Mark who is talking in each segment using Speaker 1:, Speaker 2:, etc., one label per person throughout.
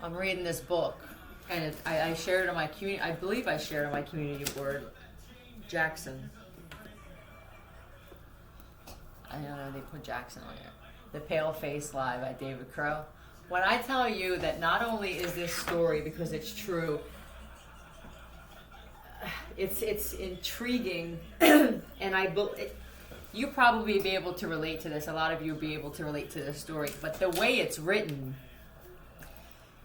Speaker 1: I'm reading this book, and I shared it on my community. I believe I shared it on my community board. Jackson. I don't know. They put Jackson on it. The Pale Face Lie by David Crow. When I tell you that not only is this story, because it's true, it's intriguing, and you probably be able to relate to this. A lot of you will be able to relate to this story, but the way it's written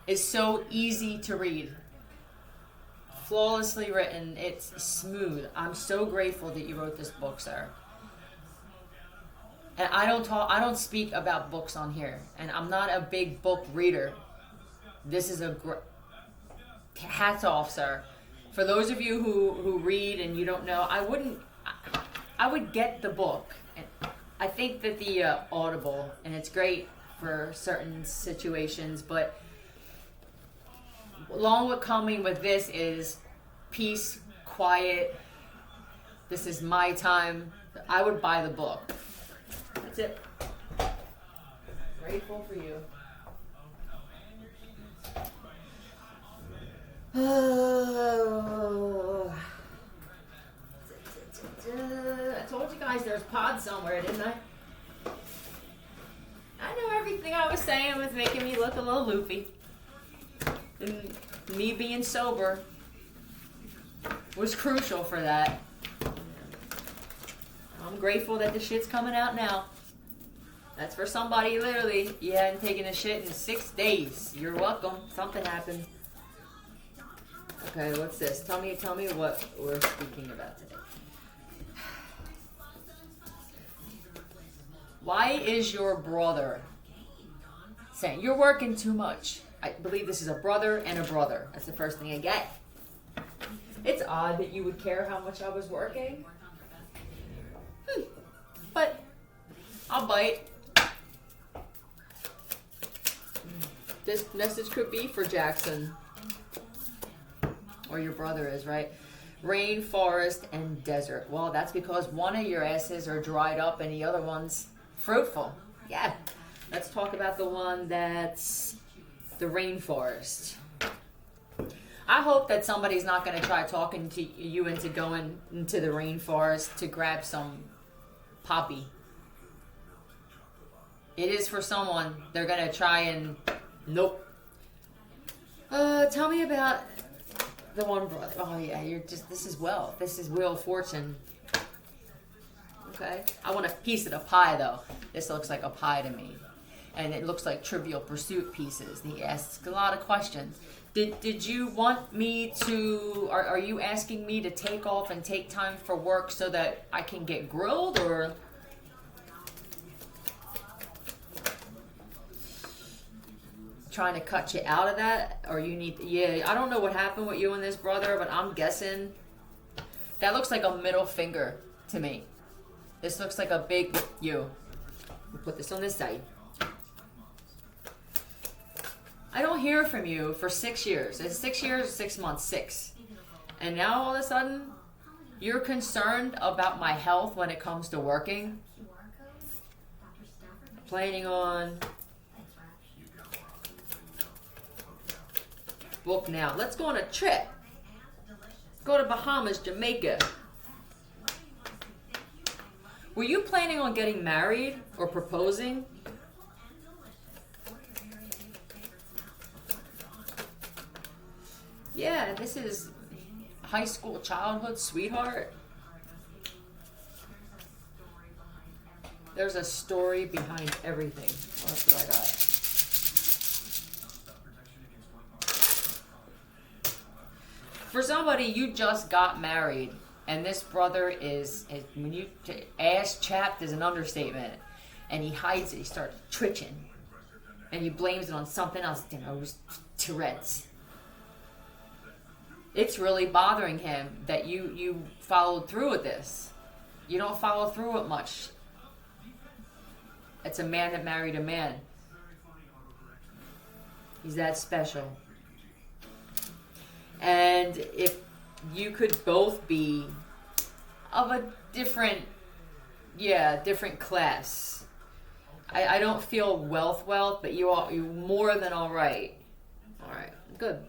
Speaker 1: is so easy to read. Flawlessly written. It's smooth. I'm so grateful that you wrote this book, sir. And I don't speak about books on here, and I'm not a big book reader. This is hats off, sir. For those of you who read and you don't know, I would get the book. And I think that the Audible, and it's great for certain situations, but along with coming with this is peace, quiet. This is my time. I would buy the book. That's it. Grateful for you. I told you guys there's pods somewhere, didn't I? I know everything I was saying was making me look a little loopy. And me being sober was crucial for that. I'm grateful that the shit's coming out now. That's for somebody, literally. You hadn't taken a shit in 6 days. You're welcome. Something happened. Okay, what's this? Tell me what we're speaking about today. Why is your brother saying, you're working too much? I believe this is a brother and a brother. That's the first thing I get. It's odd that you would care how much I was working. But I'll bite. This message could be for Jackson. Or your brother is, right? Rain, forest, and desert. Well, that's because one of your asses are dried up and the other one's fruitful. Yeah. Let's talk about the one that's the rainforest. I hope that somebody's not going to try talking to you into going into the rainforest to grab some poppy. It is for someone. They're going to try and... Nope. Tell me about the one brother. Oh, yeah, this is wealth. This is Wheel of Fortune. Okay. I want a piece of the pie, though. This looks like a pie to me. And it looks like Trivial Pursuit pieces. He asks a lot of questions. Did you want me to... Are you asking me to take off and take time for work so that I can get grilled, or... trying to cut you out of that, or you need... Yeah, I don't know what happened with you and this brother, but I'm guessing that looks like a middle finger to me. This looks like a big you. We'll put this on this side. I don't hear from you for 6 years. It's 6 years or 6 months? 6. And now all of a sudden you're concerned about my health when it comes to working. Planning on book now. Let's go on a trip. Go to Bahamas, Jamaica. Were you planning on getting married or proposing? Yeah, this is high school childhood sweetheart. There's a story behind everything. What do I got? For somebody, you just got married, and this brother is when you ass chapped is an understatement, and he hides it. He starts twitching, and he blames it on something else. You know, it was Tourette's. It's really bothering him that you followed through with this. You don't follow through with much. It's a man that married a man. He's that special. And if you could both be of a different class. I don't feel wealth, but you're more than all right. All right, good.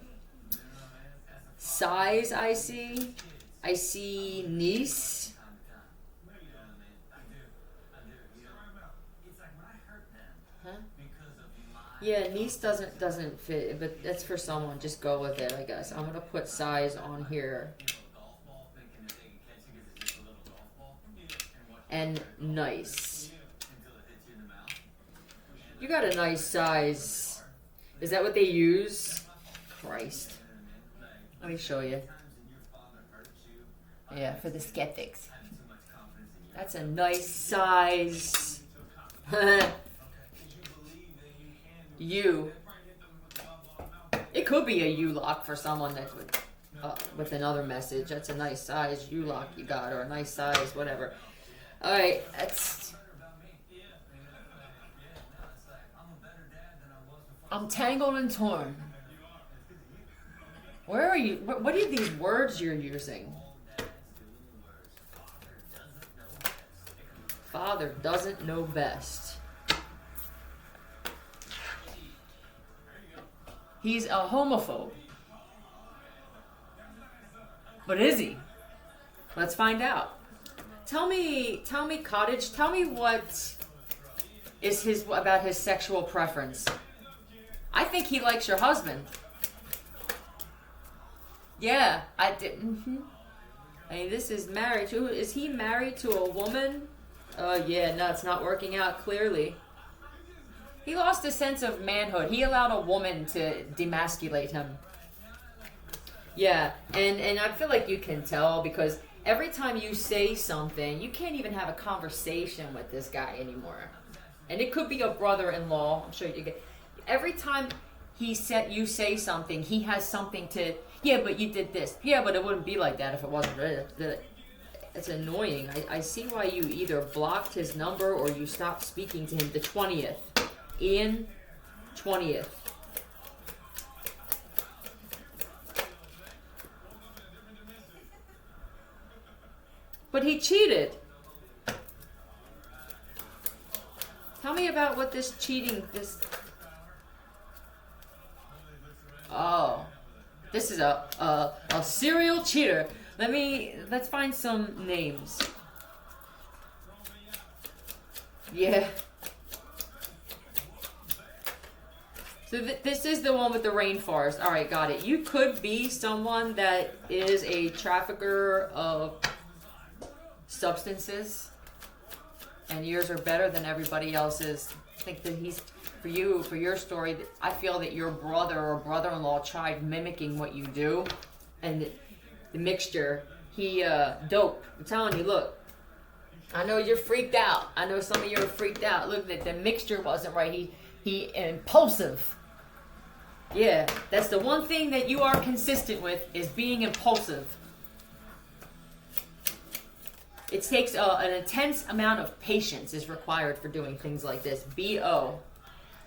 Speaker 1: Size, I see. I see niece. Huh? Yeah, niece doesn't fit, but that's for someone. Just go with it, I guess. I'm gonna put size on here. And nice. You got a nice size. Is that what they use? Christ. Let me show you. Yeah, for the skeptics. That's a nice size. U. It could be a U-lock for someone that's with another message. That's a nice size U-lock you got, or a nice size, whatever. All right, that's. I'm tangled and torn. Where are you? What are these words you're using? Father doesn't know best. He's a homophobe. But is he? Let's find out. Tell me, Cottage, tell me what is about his sexual preference. I think he likes your husband. Yeah, I did. I mean, this is married to. Is he married to a woman? Yeah, no, it's not working out clearly. He lost a sense of manhood. He allowed a woman to demasculate him. Yeah, and I feel like you can tell because every time you say something, you can't even have a conversation with this guy anymore. And it could be a brother-in-law. I'm sure you get. Every time you say something, he has something to. Yeah, but you did this. Yeah, but it wouldn't be like that if it wasn't. It's annoying. I see why you either blocked his number or you stopped speaking to him. The 20th. Ian, 20th. But he cheated. Tell me about what this cheating, Oh. This is a serial cheater. Let's find some names. Yeah. So this is the one with the rainforest. All right, got it. You could be someone that is a trafficker of substances, and yours are better than everybody else's. I think that for your story, I feel that your brother or brother-in-law tried mimicking what you do, and the mixture, he dope. I'm telling you, look. I know you're freaked out. I know some of you are freaked out. Look, the mixture wasn't right. He impulsive. Yeah, that's the one thing that you are consistent with is being impulsive. It takes an intense amount of patience is required for doing things like this. B-O.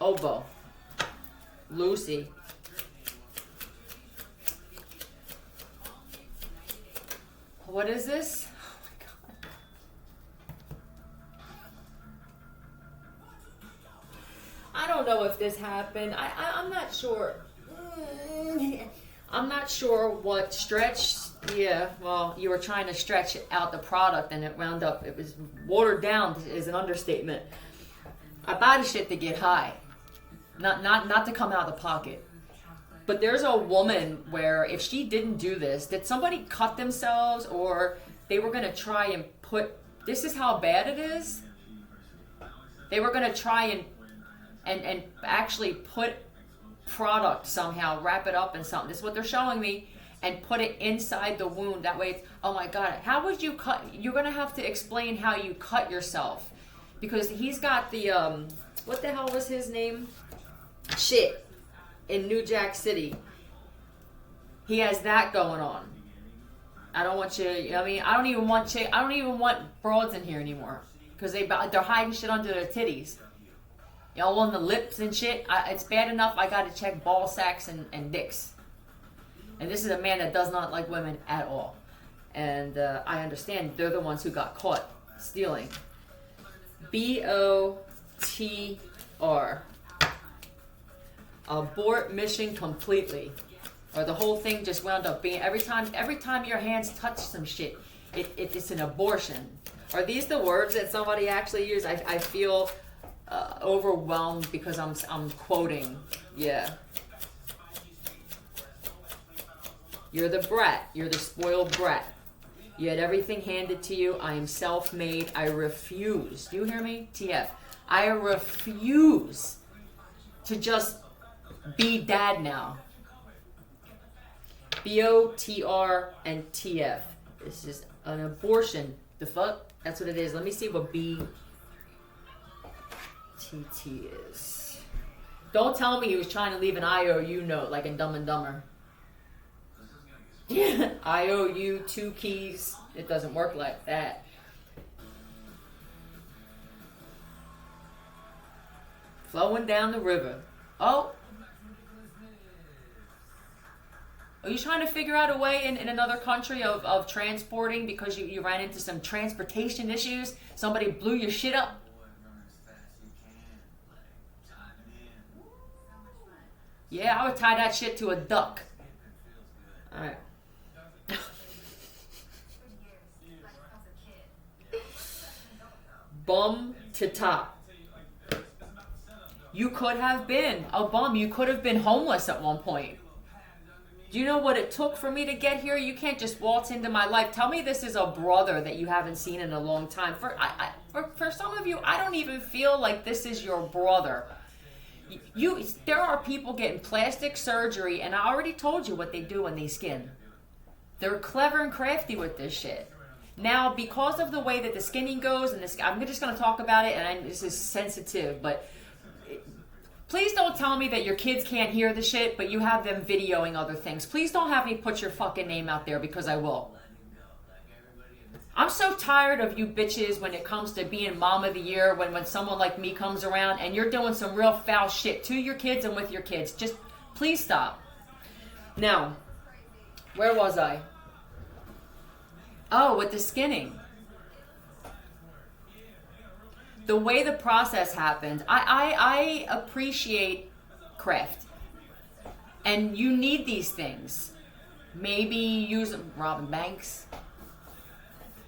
Speaker 1: Obo. Lucy. What is this? Oh my God. I don't know if this happened. I'm not sure. I'm not sure what stretch. Yeah, well, you were trying to stretch out the product and it wound up, it was watered down is an understatement. I buy the shit to get high. Not to come out of the pocket. But there's a woman where if she didn't do this, did somebody cut themselves or they were going to try and put, this is how bad it is? They were going to try and actually put product somehow, wrap it up in something. This is what they're showing me. And put it inside the wound. That way it's, oh my God, how would you cut? You're going to have to explain how you cut yourself. Because he's got the, what the hell was his name? Shit. In New Jack City. He has that going on. I don't want you, I mean, I don't even want broads in here anymore. Because they're hiding shit under their titties. Y'all on the lips and shit. It's bad enough I got to check ball sacks and dicks. And this is a man that does not like women at all. And I understand they're the ones who got caught stealing. B-O-T-R. Abort mission completely. Or the whole thing just wound up being, every time your hands touch some shit, it's an abortion. Are these the words that somebody actually used? I feel overwhelmed because I'm quoting. Yeah. You're the brat. You're the spoiled brat. You had everything handed to you. I am self-made. I refuse. Do you hear me? TF. I refuse to just be dad now. BOTR and TF. It's just an abortion. The fuck? That's what it is. Let me see what BTT is. Don't tell me he was trying to leave an IOU note like in Dumb and Dumber. Yeah, IOU, 2 keys. It doesn't work like that. Flowing down the river. Oh. Are you trying to figure out a way in another country of transporting because you ran into some transportation issues? Somebody blew your shit up? Yeah, I would tie that shit to a duck. Alright. Bum to top. You could have been a bum. You could have been homeless at one point. Do you know what it took for me to get here? You can't just waltz into my life. Tell me this is a brother that you haven't seen in a long time. For some of you, I don't even feel like this is your brother. There are people getting plastic surgery, and I already told you what they do when they skin. They're clever and crafty with this shit. Now, because of the way that the skinning goes, and I'm just going to talk about it, and this is sensitive, but please don't tell me that your kids can't hear the shit, but you have them videoing other things. Please don't have me put your fucking name out there, because I will. I'm so tired of you bitches when it comes to being mom of the year, when someone like me comes around and you're doing some real foul shit to your kids and with your kids. Just please stop. Now, where was I? Oh, with the skinning. The way the process happened, I appreciate craft. And you need these things. Maybe use Robin Banks.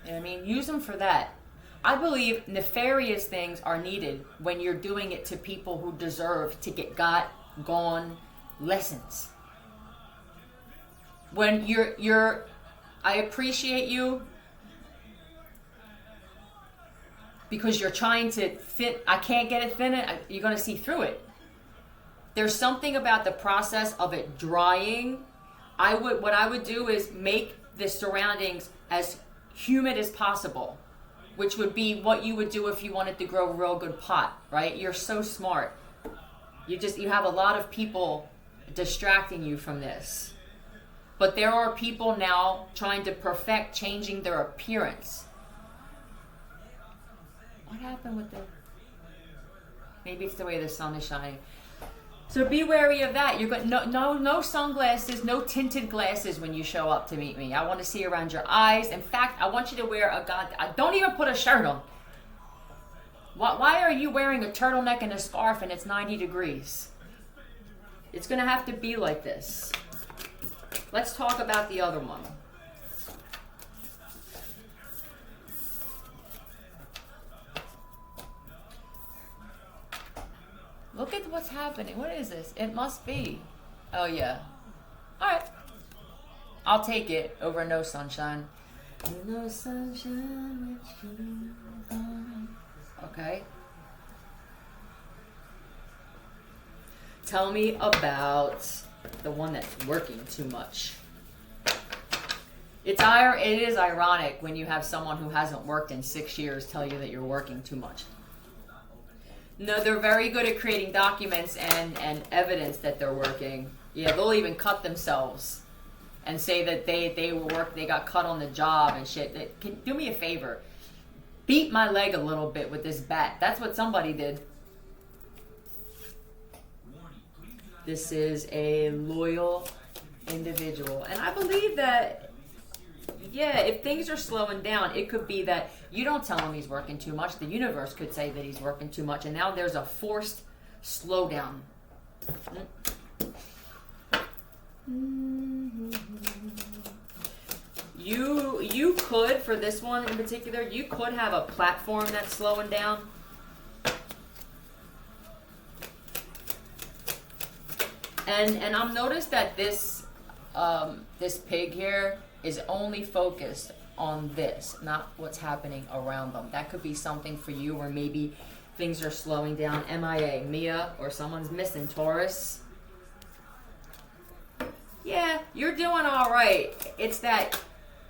Speaker 1: You know what I mean? Use them for that. I believe nefarious things are needed when you're doing it to people who deserve to get gone lessons. When I appreciate you because you're trying to fit. I can't get it thin. You're going to see through it. There's something about the process of it drying. What I would do is make the surroundings as humid as possible, which would be what you would do if you wanted to grow a real good pot, right? You're so smart. You have a lot of people distracting you from this. But there are people now trying to perfect changing their appearance. What happened with maybe it's the way the sun is shining. So be wary of that. You're going no sunglasses, no tinted glasses when you show up to meet me. I want to see around your eyes. In fact, I want you to wear don't even put a shirt on. Why are you wearing a turtleneck and a scarf and it's 90 degrees? It's going to have to be like this. Let's talk about the other one. Look at what's happening. What is this? It must be. Oh, yeah. All right. I'll take it over no sunshine. No sunshine. Okay. Tell me about the one that's working too much. It is ironic when you have someone who hasn't worked in 6 years tell you that you're working too much. No, they're very good at creating documents and evidence that they're working. Yeah, they'll even cut themselves and say that they got cut on the job and shit. Do me a favor. Beat my leg a little bit with this bat. That's what somebody did. This is a loyal individual. And I believe that, yeah, if things are slowing down, it could be that you don't tell him he's working too much. The universe could say that he's working too much. And now there's a forced slowdown. You could, for this one in particular, you could have a platform that's slowing down. And I'm noticed that this this pig here is only focused on this, not what's happening around them. That could be something for you, or maybe things are slowing down. MIA, Mia, or someone's missing, Taurus. Yeah, you're doing all right. It's that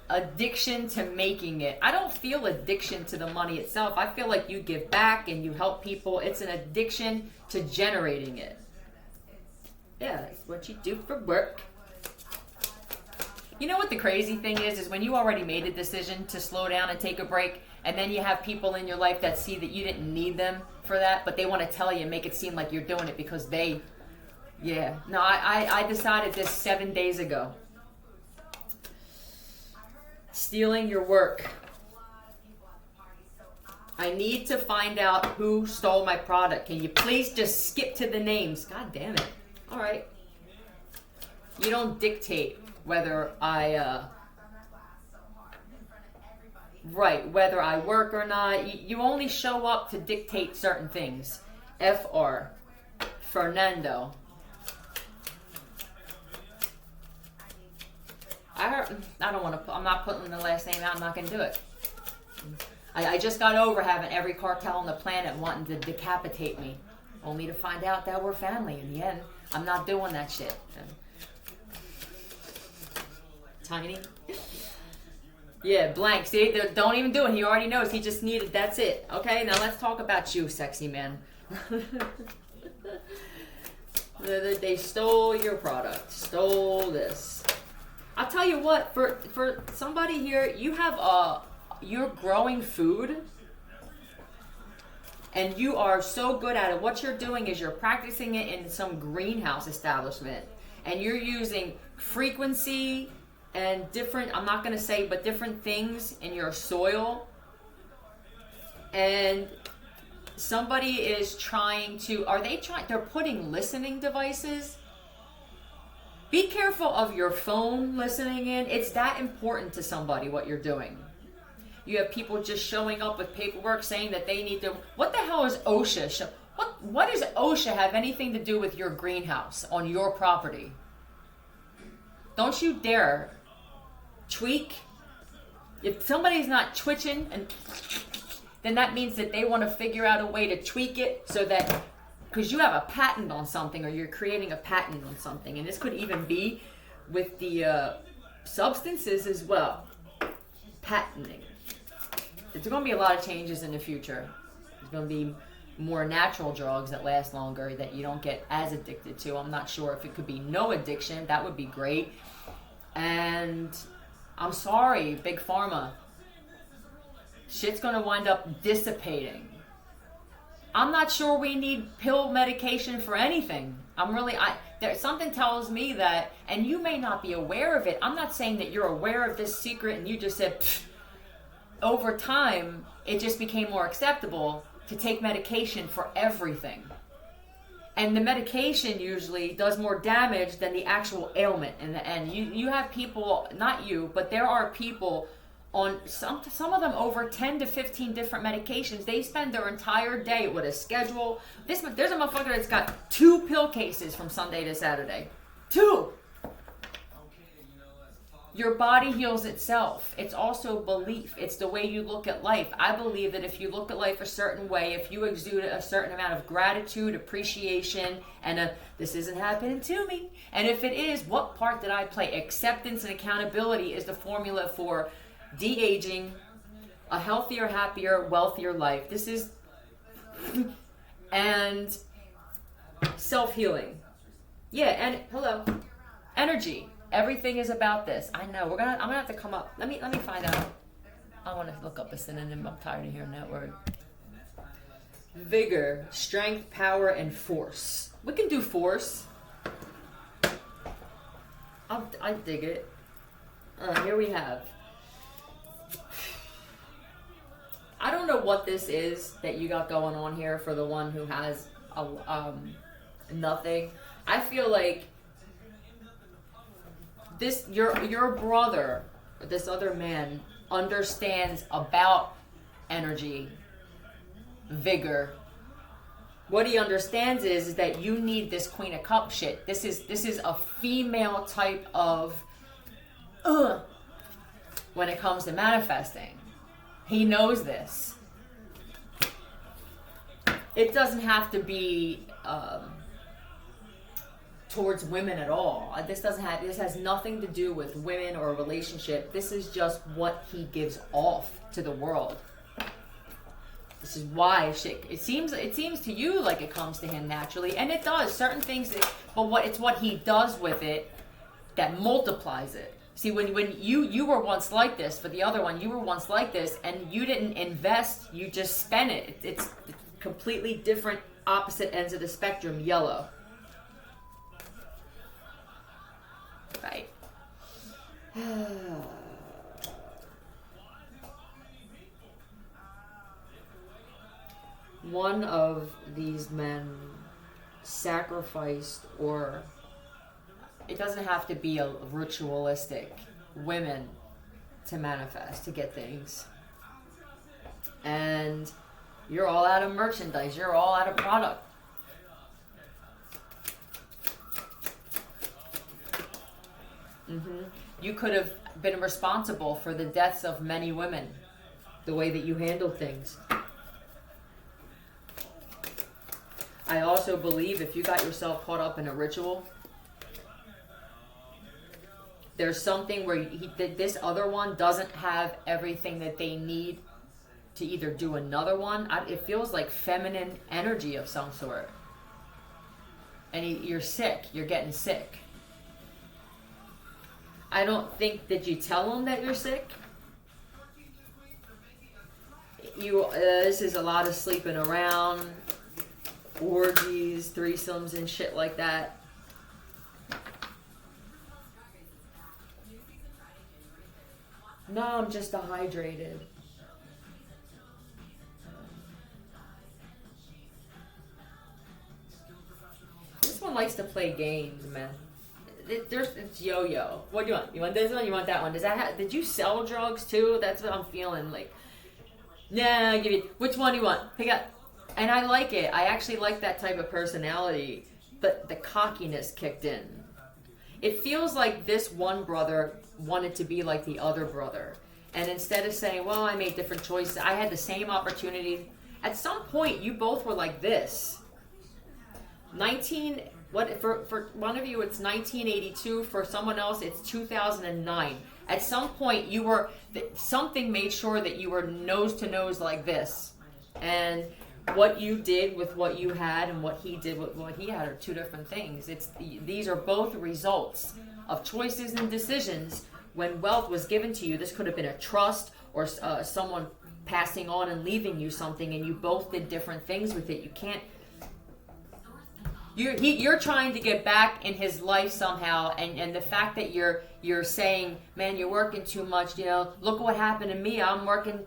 Speaker 1: addiction to making it. I don't feel addiction to the money itself. I feel like you give back and you help people. It's an addiction to generating it. Yeah, it's what you do for work. You know what the crazy thing is when you already made a decision to slow down and take a break, and then you have people in your life that see that you didn't need them for that, but they want to tell you and make it seem like you're doing it because they... Yeah. No, I decided this 7 days ago. Stealing your work. I need to find out who stole my product. Can you please just skip to the names? God damn it. All right. You don't dictate whether whether I work or not. You only show up to dictate certain things. FR. Fernando. I don't want to. I'm not putting the last name out. I'm not going to do it. I just got over having every cartel on the planet wanting to decapitate me, only to find out that we're family in the end. I'm not doing that shit. Tiny. Yeah, blank. See, don't even do it. He already knows. He just needed. That's it. Okay, now let's talk about you, sexy man. They stole your product. Stole this. I'll tell you what, for somebody here, you have you're growing food and you are so good at it. What you're doing is you're practicing it in some greenhouse establishment, and you're using frequency and different, I'm not going to say, but different things in your soil. And somebody is trying to, they're putting listening devices. Be careful of your phone listening in. It's that important to somebody what you're doing. You have people just showing up with paperwork saying that they need to... What the hell is OSHA? What does OSHA have anything to do with your greenhouse on your property? Don't you dare tweak. If somebody's not twitching, then that means that they want to figure out a way to tweak it so that... Because you have a patent on something, or you're creating a patent on something. And this could even be with the substances as well. Patenting. There's going to be a lot of changes in the future. There's going to be more natural drugs that last longer, that you don't get as addicted to. I'm not sure if it could be no addiction. That would be great. And I'm sorry, Big Pharma. Shit's going to wind up dissipating. I'm not sure we need pill medication for anything. Something tells me that, and you may not be aware of it. I'm not saying that you're aware of this secret and you just said, pfft. Over time, it just became more acceptable to take medication for everything. And the medication usually does more damage than the actual ailment in the end. You have people, not you, but there are people on some of them over 10 to 15 different medications. They spend their entire day with a schedule. There's a motherfucker that's got 2 pill cases from Sunday to Saturday. 2! Your body heals itself. It's also belief. It's the way you look at life. I believe that if you look at life a certain way, if you exude a certain amount of gratitude, appreciation, and this isn't happening to me. And if it is, what part did I play? Acceptance and accountability is the formula for de-aging, a healthier, happier, wealthier life. This is... and self-healing. Yeah, and hello. Energy. Everything is about this. I know. I'm gonna have to come up. Let me find out. I want to look up a synonym. I'm tired of hearing that word. Vigor, strength, power, and force. We can do force. I dig it. Here we have. I don't know what this is that you got going on here for the one who has nothing. I feel like this your brother, this other man, understands about energy, vigor. What he understands is that you need this Queen of Cups shit. This is a female type of when it comes to manifesting. He knows this. It doesn't have to be towards women at all. This has nothing to do with women or a relationship. This is just what he gives off to the world. This is why shit. It seems to you like it comes to him naturally, and it does. Certain things, but it's what he does with it that multiplies it. See, when you were once like this, for the other one, you were once like this, and you didn't invest. You just spent it. It's completely different, opposite ends of the spectrum. Yellow. Right. One of these men sacrificed, or it doesn't have to be a ritualistic, women to manifest, to get things. And you're all out of merchandise. You're all out of product. You could have been responsible for the deaths of many women, the way that you handle things. I also believe if you got yourself caught up in a ritual, there's something where this other one doesn't have everything that they need to either do another one. It feels like feminine energy of some sort. And you're sick. You're getting sick. I don't think that you tell them that you're sick. This is a lot of sleeping around, orgies, threesomes, and shit like that. No, I'm just dehydrated. This one likes to play games, man. It's yo-yo. What do you want? You want this one? You want that one? Did you sell drugs too? That's what I'm feeling like. Nah, I'll give you. Which one do you want? Pick up. And I like it. I actually like that type of personality. But the cockiness kicked in. It feels like this one brother wanted to be like the other brother. And instead of saying, well, I made different choices, I had the same opportunity. At some point, you both were like this. For one of you, it's 1982. For someone else, it's 2009. At some point, something made sure that you were nose to nose like this. And what you did with what you had and what he did with what he had are two different things. These are both results of choices and decisions. When wealth was given to you, this could have been a trust or someone passing on and leaving you something, and you both did different things with it. You can't. You're trying to get back in his life somehow, and the fact that you're saying, man, you're working too much. Look what happened to me. I'm working.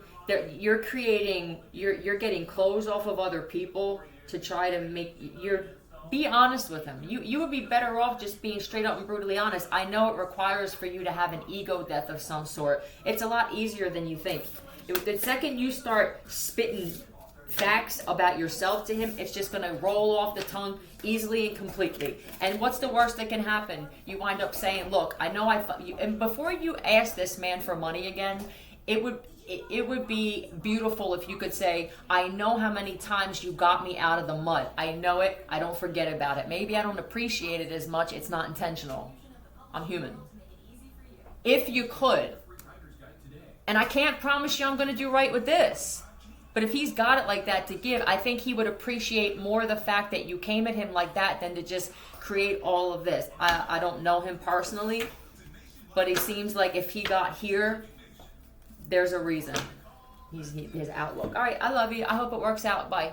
Speaker 1: You're getting clothes off of other people to try to be honest with him. You would be better off just being straight up and brutally honest. I know it requires for you to have an ego death of some sort. It's a lot easier than you think. The second you start spitting facts about yourself to him, it's just going to roll off the tongue easily and completely. And what's the worst that can happen? You wind up saying, look, I know and before you ask this man for money again, it would be beautiful if you could say, I know how many times you got me out of the mud. I know it. I don't forget about it. Maybe I don't appreciate it as much. It's not intentional. I'm human. If you could. And I can't promise you I'm going to do right with this. But if he's got it like that to give, I think he would appreciate more the fact that you came at him like that than to just create all of this. I don't know him personally, but he seems like if he got here, there's a reason. His outlook. All right, I love you. I hope it works out. Bye.